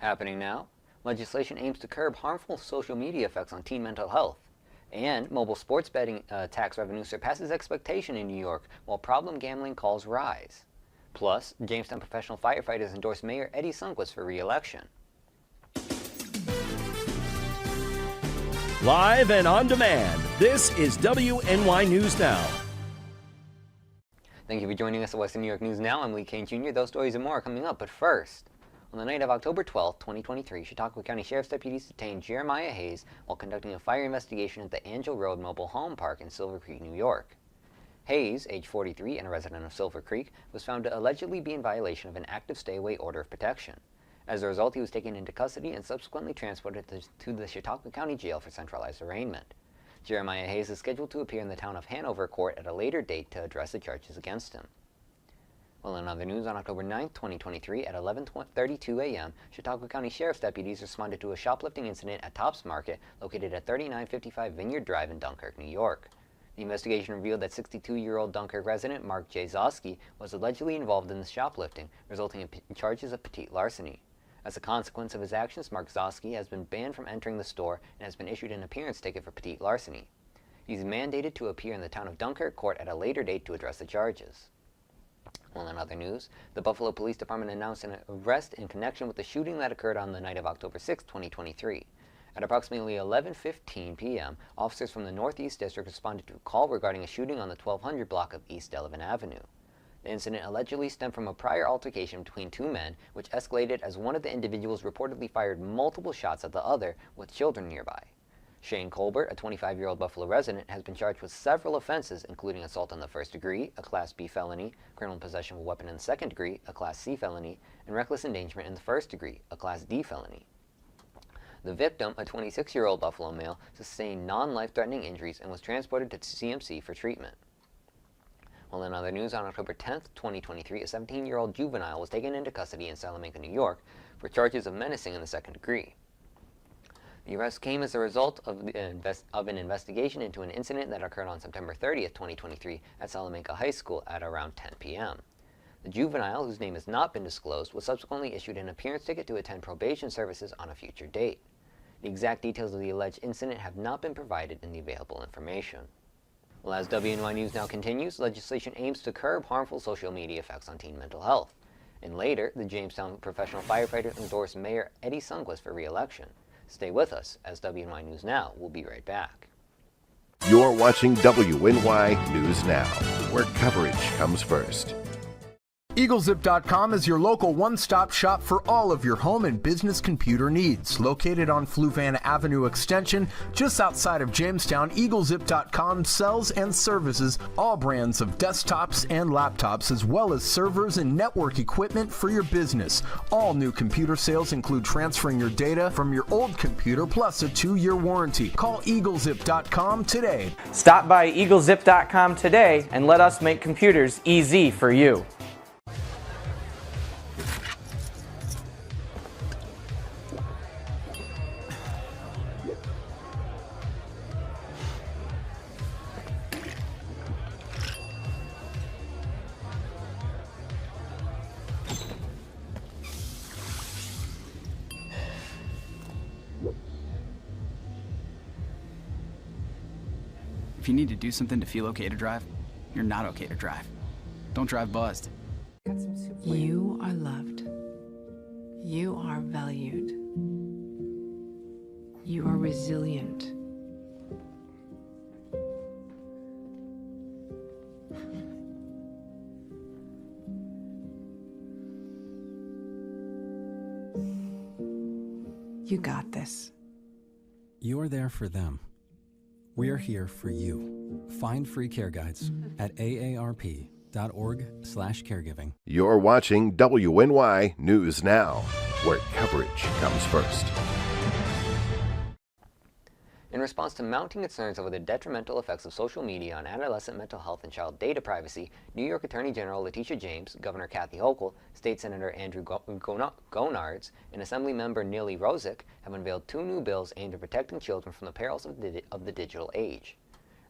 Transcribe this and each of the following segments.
Happening now, legislation aims to curb harmful social media effects on teen mental health. And mobile sports betting tax revenue surpasses expectation in New York while problem gambling calls rise. Plus, Jamestown professional firefighters endorse Mayor Eddie Sundquist for re-election. Live and on demand, this is WNY News Now. Thank you for joining us at Western New York News Now. I'm Lee Kane Jr. Those stories and more are coming up, but first, on the night of October 12, 2023, Chautauqua County Sheriff's deputies detained Jeremiah Hayes while conducting a fire investigation at the Angel Road Mobile Home Park in Silver Creek, New York. Hayes, age 43 and a resident of Silver Creek, was found to allegedly be in violation of an active stay-away order of protection. As a result, he was taken into custody and subsequently transported to the Chautauqua County Jail for centralized arraignment. Jeremiah Hayes is scheduled to appear in the town of Hanover court at a later date to address the charges against him. Well, in other news, on October 9, 2023, at 11:32 a.m., Chautauqua County Sheriff's deputies responded to a shoplifting incident at Tops Market, located at 3955 Vineyard Drive in Dunkirk, New York. The investigation revealed that 62-year-old Dunkirk resident Mark J. Zosky was allegedly involved in the shoplifting, resulting in charges of petite larceny. As a consequence of his actions, Mark Zosky has been banned from entering the store and has been issued an appearance ticket for petite larceny. He's mandated to appear in the town of Dunkirk court at a later date to address the charges. Well, in other news, the Buffalo Police Department announced an arrest in connection with the shooting that occurred on the night of October 6, 2023. At approximately 11:15 p.m., officers from the Northeast District responded to a call regarding a shooting on the 1200 block of East Delavan Avenue. The incident allegedly stemmed from a prior altercation between two men, which escalated as one of the individuals reportedly fired multiple shots at the other, with children nearby. Shane Colbert, a 25-year-old Buffalo resident, has been charged with several offenses, including assault in the first degree, a Class B felony, criminal possession of a weapon in the second degree, a Class C felony, and reckless endangerment in the first degree, a Class D felony. The victim, a 26-year-old Buffalo male, sustained non-life-threatening injuries and was transported to CMC for treatment. Well, in other news, on October 10, 2023, a 17-year-old juvenile was taken into custody in Salamanca, New York, for charges of menacing in the second degree. The arrest came as a result of an investigation into an incident that occurred on September 30, 2023, at Salamanca High School at around 10 p.m. The juvenile, whose name has not been disclosed, was subsequently issued an appearance ticket to attend probation services on a future date. The exact details of the alleged incident have not been provided in the available information. Well, as WNY News Now continues, legislation aims to curb harmful social media effects on teen mental health. And later, the Jamestown professional firefighters endorsed Mayor Eddie Sundquist for re-election. Stay with us, as WNY News Now will be right back. You're watching WNY News Now, where coverage comes first. EagleZip.com is your local one-stop shop for all of your home and business computer needs. Located on Fluvan Avenue Extension, just outside of Jamestown, EagleZip.com sells and services all brands of desktops and laptops, as well as servers and network equipment for your business. All new computer sales include transferring your data from your old computer plus a 2-year warranty. Call EagleZip.com today. Stop by EagleZip.com today and let us make computers easy for you. If you need to do something to feel okay to drive, you're not okay to drive. Don't drive buzzed. You are loved. You are valued. You are resilient. You got this. You're there for them. We're here for you. Find free care guides at aarp.org/caregiving. You're watching WNY News Now, where coverage comes first. In response to mounting concerns over the detrimental effects of social media on adolescent mental health and child data privacy, New York Attorney General Letitia James, Governor Kathy Hochul, State Senator Andrew Gonards, and Assemblymember Neely Rozick have unveiled two new bills aimed at protecting children from the perils of the digital age.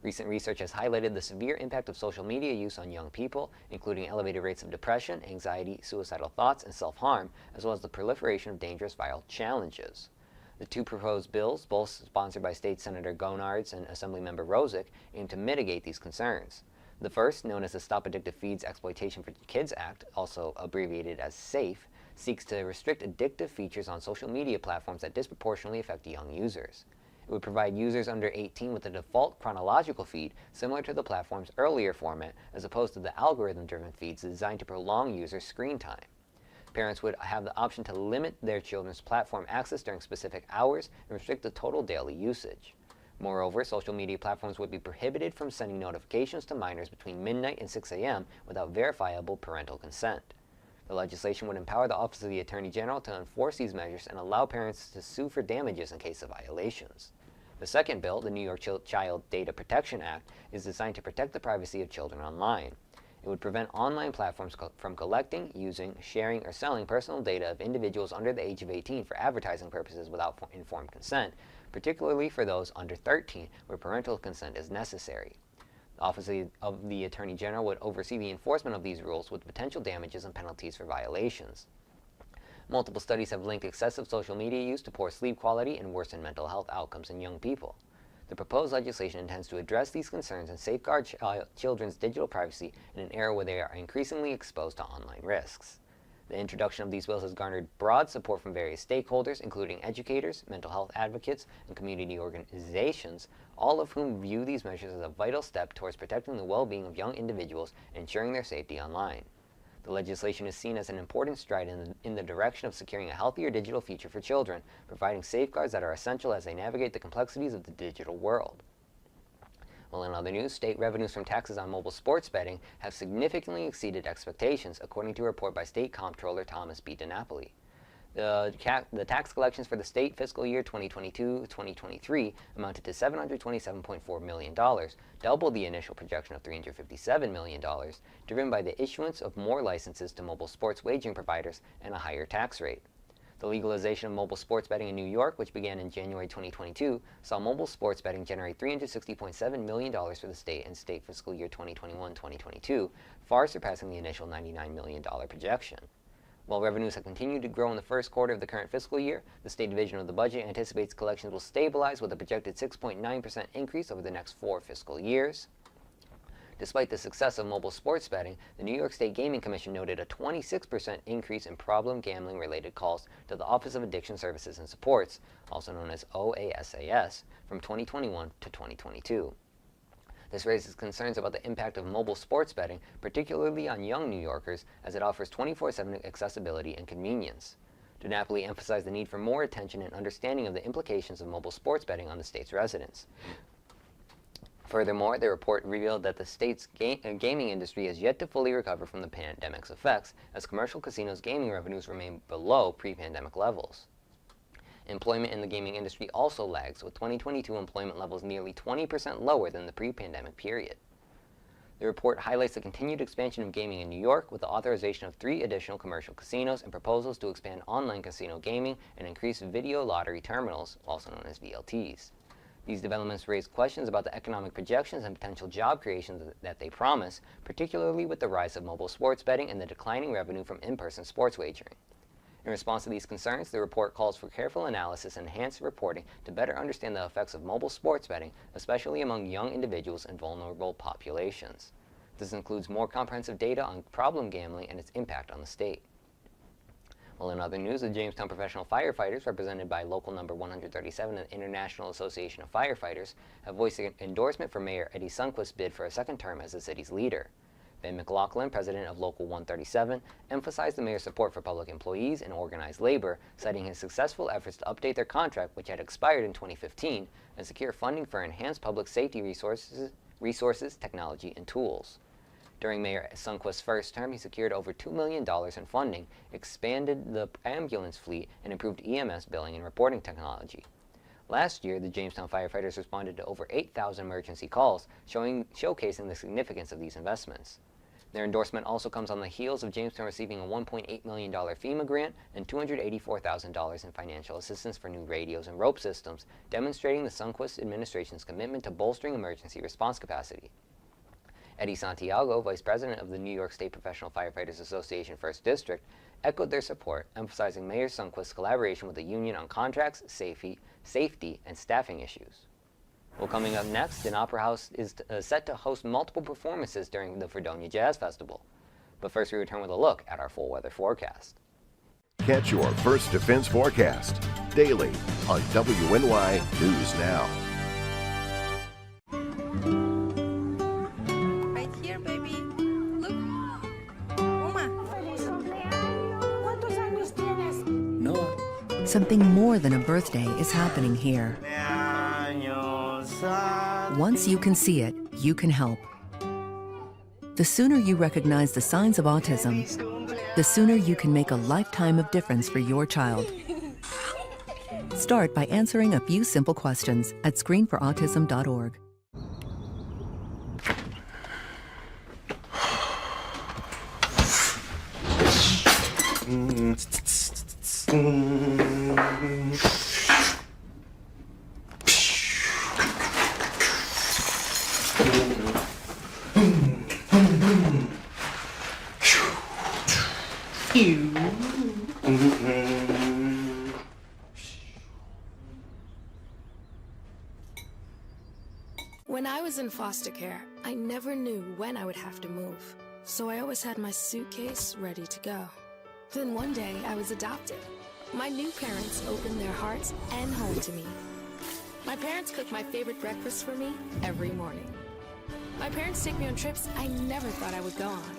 Recent research has highlighted the severe impact of social media use on young people, including elevated rates of depression, anxiety, suicidal thoughts, and self-harm, as well as the proliferation of dangerous viral challenges. The two proposed bills, both sponsored by State Senator Gonards and Assemblymember Rosick, aim to mitigate these concerns. The first, known as the Stop Addictive Feeds Exploitation for Kids Act, also abbreviated as SAFE, seeks to restrict addictive features on social media platforms that disproportionately affect young users. It would provide users under 18 with a default chronological feed similar to the platform's earlier format, as opposed to the algorithm-driven feeds designed to prolong user screen time. Parents would have the option to limit their children's platform access during specific hours and restrict the total daily usage. Moreover, social media platforms would be prohibited from sending notifications to minors between midnight and 6 a.m. without verifiable parental consent. The legislation would empower the Office of the Attorney General to enforce these measures and allow parents to sue for damages in case of violations. The second bill, the New York Child Data Protection Act, is designed to protect the privacy of children online. It would prevent online platforms from collecting, using, sharing, or selling personal data of individuals under the age of 18 for advertising purposes without informed consent, particularly for those under 13 where parental consent is necessary. The Office of the Attorney General would oversee the enforcement of these rules with potential damages and penalties for violations. Multiple studies have linked excessive social media use to poor sleep quality and worsened mental health outcomes in young people. The proposed legislation intends to address these concerns and safeguard children's digital privacy in an era where they are increasingly exposed to online risks. The introduction of these bills has garnered broad support from various stakeholders, including educators, mental health advocates, and community organizations, all of whom view these measures as a vital step towards protecting the well-being of young individuals and ensuring their safety online. The legislation is seen as an important stride in the direction of securing a healthier digital future for children, providing safeguards that are essential as they navigate the complexities of the digital world. Well, in other news, state revenues from taxes on mobile sports betting have significantly exceeded expectations, according to a report by State Comptroller Thomas B. DiNapoli. The tax collections for the state fiscal year 2022-2023 amounted to $727.4 million, double the initial projection of $357 million, driven by the issuance of more licenses to mobile sports wagering providers and a higher tax rate. The legalization of mobile sports betting in New York, which began in January 2022, saw mobile sports betting generate $360.7 million for the state in state fiscal year 2021-2022, far surpassing the initial $99 million projection. While revenues have continued to grow in the first quarter of the current fiscal year, the State Division of the Budget anticipates collections will stabilize with a projected 6.9% increase over the next 4 fiscal years. Despite the success of mobile sports betting, the New York State Gaming Commission noted a 26% increase in problem gambling-related calls to the Office of Addiction Services and Supports, also known as OASAS, from 2021 to 2022. This raises concerns about the impact of mobile sports betting, particularly on young New Yorkers, as it offers 24/7 accessibility and convenience. DiNapoli emphasized the need for more attention and understanding of the implications of mobile sports betting on the state's residents. Furthermore, the report revealed that the state's gaming industry has yet to fully recover from the pandemic's effects, as commercial casinos' gaming revenues remain below pre-pandemic levels. Employment in the gaming industry also lags, with 2022 employment levels nearly 20% lower than the pre-pandemic period. The report highlights the continued expansion of gaming in New York, with the authorization of 3 additional commercial casinos and proposals to expand online casino gaming and increase video lottery terminals, also known as VLTs. These developments raise questions about the economic projections and potential job creation that they promise, particularly with the rise of mobile sports betting and the declining revenue from in-person sports wagering. In response to these concerns, the report calls for careful analysis and enhanced reporting to better understand the effects of mobile sports betting, especially among young individuals and vulnerable populations. This includes more comprehensive data on problem gambling and its impact on the state. Well, in other news, the Jamestown Professional Firefighters, represented by Local Number 137 and the International Association of Firefighters, have voiced an endorsement for Mayor Eddie Sundquist's bid for a second term as the city's leader. Ben McLaughlin, president of Local 137, emphasized the mayor's support for public employees and organized labor, citing his successful efforts to update their contract, which had expired in 2015, and secure funding for enhanced public safety resources, technology, and tools. During Mayor Sundquist's first term, he secured over $2 million in funding, expanded the ambulance fleet, and improved EMS billing and reporting technology. Last year, the Jamestown firefighters responded to over 8,000 emergency calls, showcasing the significance of these investments. Their endorsement also comes on the heels of Jamestown receiving a $1.8 million FEMA grant and $284,000 in financial assistance for new radios and rope systems, demonstrating the Sundquist administration's commitment to bolstering emergency response capacity. Eddie Santiago, Vice President of the New York State Professional Firefighters Association 1st District, echoed their support, emphasizing Mayor Sundquist's collaboration with the union on contracts, safety, and staffing issues. Well, coming up next, an opera house is set to host multiple performances during the Fredonia Jazz Festival. But first, we return with a look at our full weather forecast. Catch your First Defense forecast daily on WNY News Now. Right here, baby. Look. Uma. Something more than a birthday is happening here. Once you can see it, you can help. The sooner you recognize the signs of autism, the sooner you can make a lifetime of difference for your child. Start by answering a few simple questions at screenforautism.org. When I was in foster care, I never knew when I would have to move, so I always had my suitcase ready to go. Then one day, I was adopted. My new parents opened their hearts and home to me. My parents cook my favorite breakfast for me every morning. My parents take me on trips I never thought I would go on.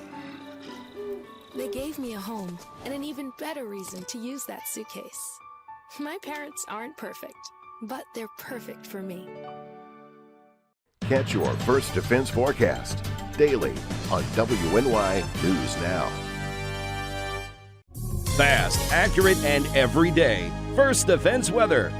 They gave me a home and an even better reason to use that suitcase. My parents aren't perfect, but they're perfect for me. Catch your First Defense forecast daily on WNY News Now. Fast, accurate, and everyday. First Defense weather.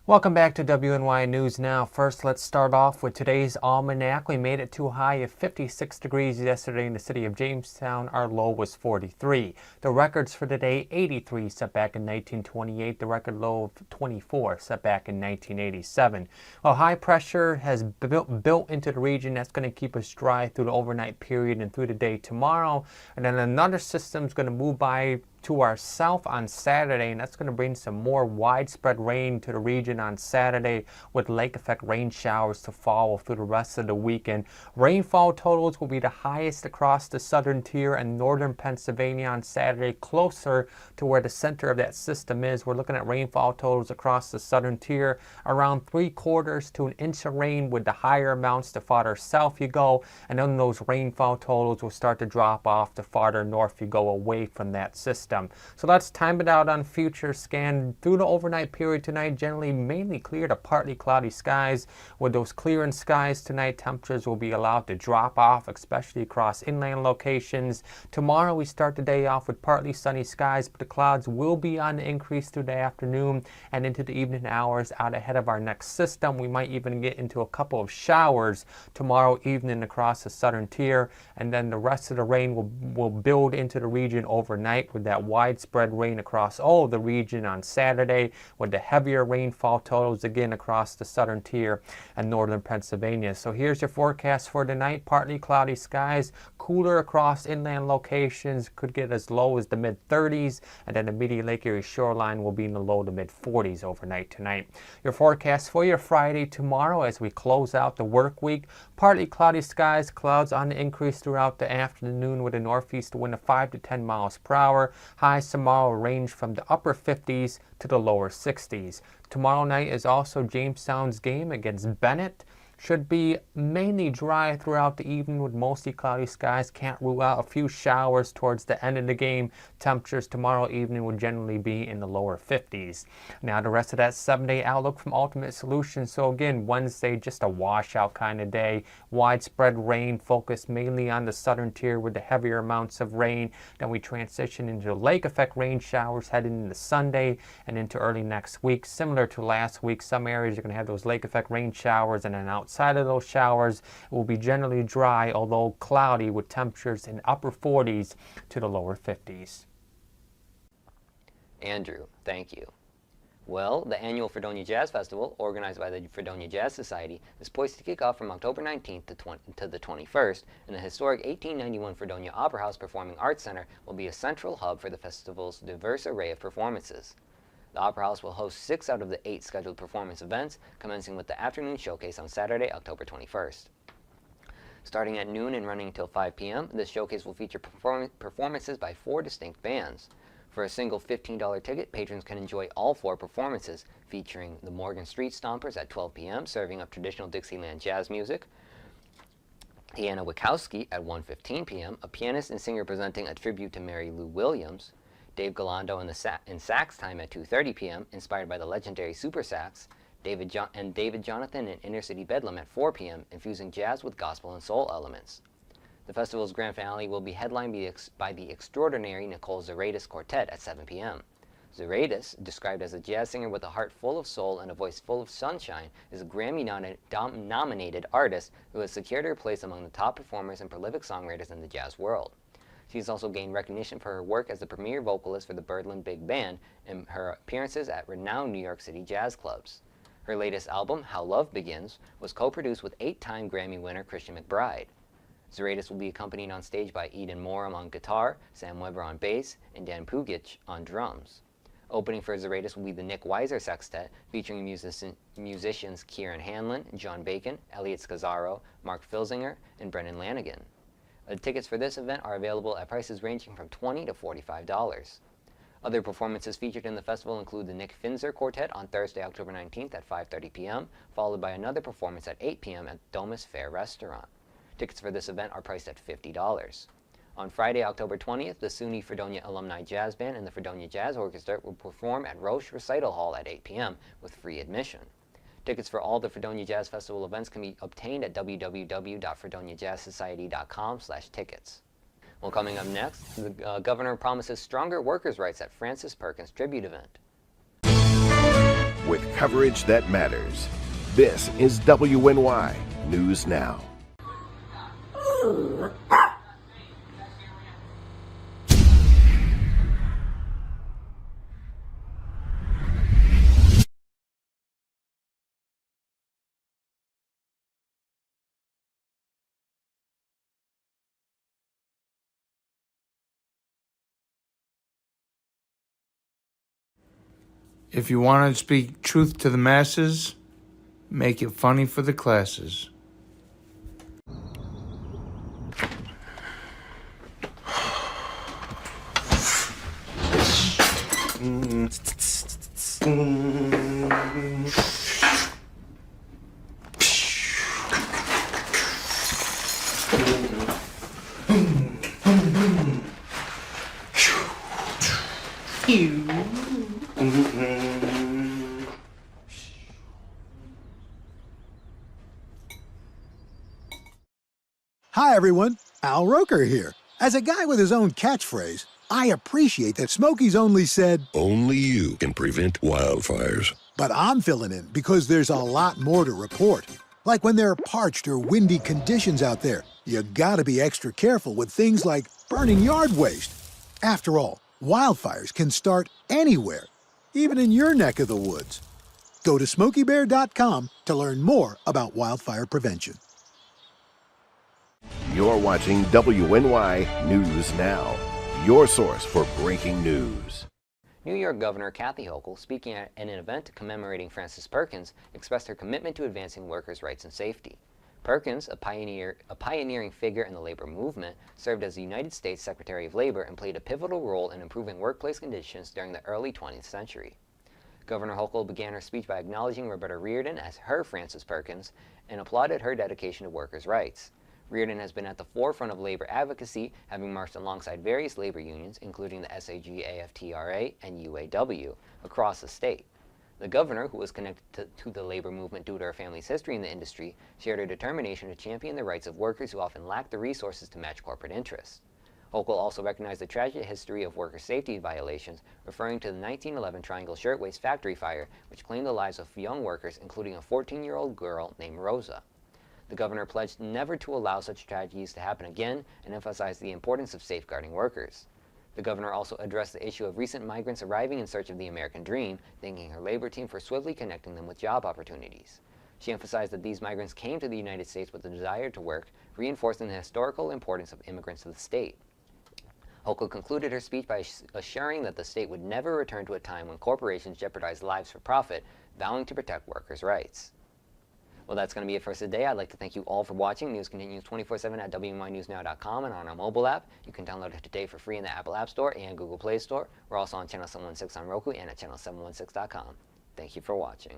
Welcome back to WNY News Now. First, let's start off with today's almanac. We made it to a high of 56 degrees yesterday in the city of Jamestown. Our low was 43. The records for today, 83 set back in 1928. The record low of 24 set back in 1987. Well, high pressure has built into the region. That's going to keep us dry through the overnight period and through the day tomorrow. And then another system is going to move by to our south on Saturday, and that's going to bring some more widespread rain to the region on Saturday with lake effect rain showers to follow through the rest of the weekend. Rainfall totals will be the highest across the southern tier and northern Pennsylvania on Saturday, closer to where the center of that system is. We're looking at rainfall totals across the southern tier around 3/4 to an inch of rain, with the higher amounts the farther south you go, and then those rainfall totals will start to drop off the farther north you go away from that system. So let's time it out on future scan. Through the overnight period tonight, generally mainly clear to partly cloudy skies. With those clearing skies tonight, temperatures will be allowed to drop off, especially across inland locations. Tomorrow we start the day off with partly sunny skies, but the clouds will be on the increase through the afternoon and into the evening hours out ahead of our next system. We might even get into a couple of showers tomorrow evening across the southern tier, and then the rest of the rain will build into the region overnight, with that widespread rain across all of the region on Saturday, with the heavier rainfall totals again across the southern tier and northern Pennsylvania. So here's your forecast for tonight. Partly cloudy skies, cooler across inland locations, could get as low as the mid-30s, and then the immediate Lake Erie shoreline will be in the low to mid-40s overnight tonight. Your forecast for your Friday tomorrow as we close out the work week: partly cloudy skies, clouds on the increase throughout the afternoon with a northeast wind of 5 to 10 miles per hour. Highs tomorrow range from the upper 50s to the lower 60s. Tomorrow night is also Jamestown's game against Bennett. Should be mainly dry throughout the evening with mostly cloudy skies. Can't rule out a few showers towards the end of the game. Temperatures tomorrow evening will generally be in the lower 50s. Now the rest of that 7-day outlook from Ultimate Solutions. So again, Wednesday just a washout kind of day. Widespread rain focused mainly on the southern tier with the heavier amounts of rain. Then we transition into lake effect rain showers heading into Sunday and into early next week. Similar to last week, some areas are going to have those lake effect rain showers and then out outside of those showers, it will be generally dry, although cloudy, with temperatures in upper 40s to the lower 50s. Andrew, thank you. Well, the annual Fredonia Jazz Festival, organized by the Fredonia Jazz Society, is poised to kick off from October 19th to the 21st, and the historic 1891 Fredonia Opera House Performing Arts Center will be a central hub for the festival's diverse array of performances. The Opera House will host 6 out of the 8 scheduled performance events, commencing with the afternoon showcase on Saturday, October 21st. Starting at noon and running until 5 p.m., this showcase will feature performances by 4 distinct bands. For a single $15 ticket, patrons can enjoy all 4 performances, featuring the Morgan Street Stompers at 12 p.m., serving up traditional Dixieland jazz music, Deanna Wachowski at 1:15 p.m., a pianist and singer presenting a tribute to Mary Lou Williams, Dave Galando in sax time at 2:30 p.m., inspired by the legendary super sax, David Jonathan in Inner City Bedlam at 4 p.m., infusing jazz with gospel and soul elements. The festival's grand finale will be headlined by the extraordinary Nicole Zaraidis Quartet at 7 p.m. Zaraidis, described as a jazz singer with a heart full of soul and a voice full of sunshine, is a Grammy-nominated artist who has secured her place among the top performers and prolific songwriters in the jazz world. She has also gained recognition for her work as the premier vocalist for the Birdland Big Band and her appearances at renowned New York City jazz clubs. Her latest album, How Love Begins, was co-produced with 8-time Grammy winner Christian McBride. Zaraidis will be accompanied on stage by Eden Moram on guitar, Sam Weber on bass, and Dan Pugic on drums. Opening for Zaraidis will be the Nick Weiser Sextet, featuring musicians Kieran Hanlon, John Bacon, Elliot Scazzaro, Mark Filzinger, and Brendan Lanigan. Tickets for this event are available at prices ranging from $20 to $45. Other performances featured in the festival include the Nick Finzer Quartet on Thursday, October 19th at 5:30 p.m., followed by another performance at 8 p.m. at Domus Fair Restaurant. Tickets for this event are priced at $50. On Friday, October 20th, the SUNY Fredonia Alumni Jazz Band and the Fredonia Jazz Orchestra will perform at Roche Recital Hall at 8 p.m. with free admission. Tickets for all the Fredonia Jazz Festival events can be obtained at www.fredoniajazzsociety.com/tickets. Well, coming up next, the governor promises stronger workers' rights at Francis Perkins tribute event. With coverage that matters, this is WNY News Now. If you want to speak truth to the masses, make it funny for the classes. Hi everyone, Al Roker here. As a guy with his own catchphrase, I appreciate that Smokey's only said, "Only you can prevent wildfires." But I'm filling in because there's a lot more to report. Like when there are parched or windy conditions out there, you gotta be extra careful with things like burning yard waste. After all, wildfires can start anywhere, even in your neck of the woods. Go to SmokeyBear.com to learn more about wildfire prevention. You're watching WNY News Now, your source for breaking news. New York Governor Kathy Hochul, speaking at an event commemorating Francis Perkins, expressed her commitment to advancing workers' rights and safety. Perkins, a pioneering figure in the labor movement, served as the United States Secretary of Labor and played a pivotal role in improving workplace conditions during the early 20th century. Governor Hochul began her speech by acknowledging Roberta Reardon as her Francis Perkins and applauded her dedication to workers' rights. Reardon has been at the forefront of labor advocacy, having marched alongside various labor unions, including the SAG-AFTRA and UAW, across the state. The governor, who was connected to the labor movement due to her family's history in the industry, shared her determination to champion the rights of workers who often lack the resources to match corporate interests. Hochul also recognized the tragic history of worker safety violations, referring to the 1911 Triangle Shirtwaist factory fire, which claimed the lives of young workers, including a 14-year-old girl named Rosa. The governor pledged never to allow such tragedies to happen again and emphasized the importance of safeguarding workers. The governor also addressed the issue of recent migrants arriving in search of the American dream, thanking her labor team for swiftly connecting them with job opportunities. She emphasized that these migrants came to the United States with a desire to work, reinforcing the historical importance of immigrants to the state. Hochul concluded her speech by assuring that the state would never return to a time when corporations jeopardized lives for profit, vowing to protect workers' rights. Well, that's going to be it for us today. I'd like to thank you all for watching. News continues 24/7 at WNYNewsNow.com and on our mobile app. You can download it today for free in the Apple App Store and Google Play Store. We're also on Channel 716 on Roku and at channel716.com. Thank you for watching.